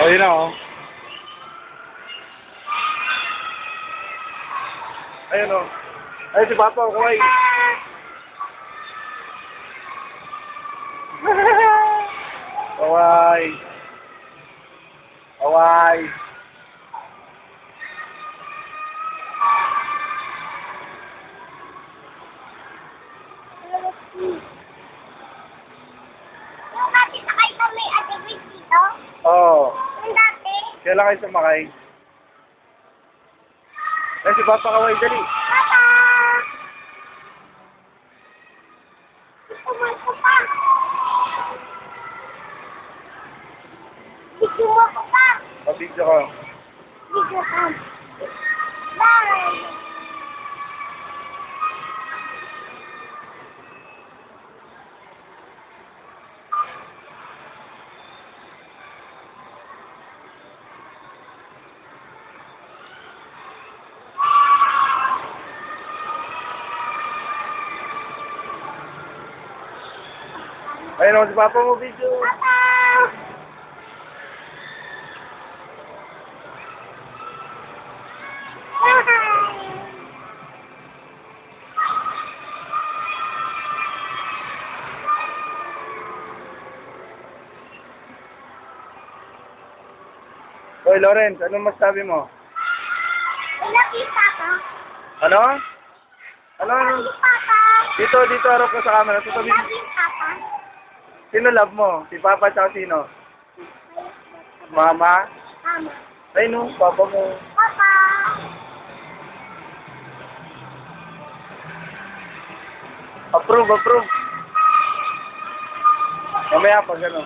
Oh, yun na, oh. Ayun, oh. Ayun si Papa, kaway. Kaway. Kaway. Yung dati sakay kami at ibig dito? Oo. Yung dati? Kailan kayo sumakay? Ayun si Papa, kaway, dali. Papa! Kumain ko pa. Video mo ko pa. Pabidyo ko. Video ka. Bye! Ayun, oh, si Papa mo, video. Papa! Hoy, Lawrence, anong masabi mo? I love you, Papa. Ano? I love you, Papa. Dito, harap ka sa camera. I Tutabi. love you, Papa. Sino love mo? Si Papa tsaka sino? Mama? Mama. Ay, no, Papa mo. Papa. Approve. Mamaya pag ano.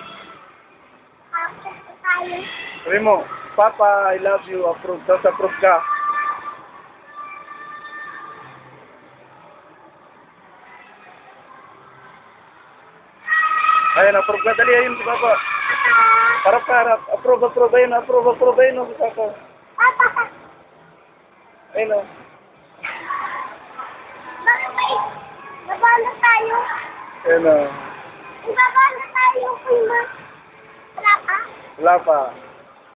Tapos tayo. Sabi mo, Papa, I love you. Approve. Tapos approve ka. Ayun, approve ka. Dali, ayun si Papa. Harap ka, harap. Approve. Ayun, approve. Ayun, si Papa. Papa. Ayun, oh. Bakit may babala tayo? Ayun, oh. May babala tayo kay Ma. Wala pa? Wala pa.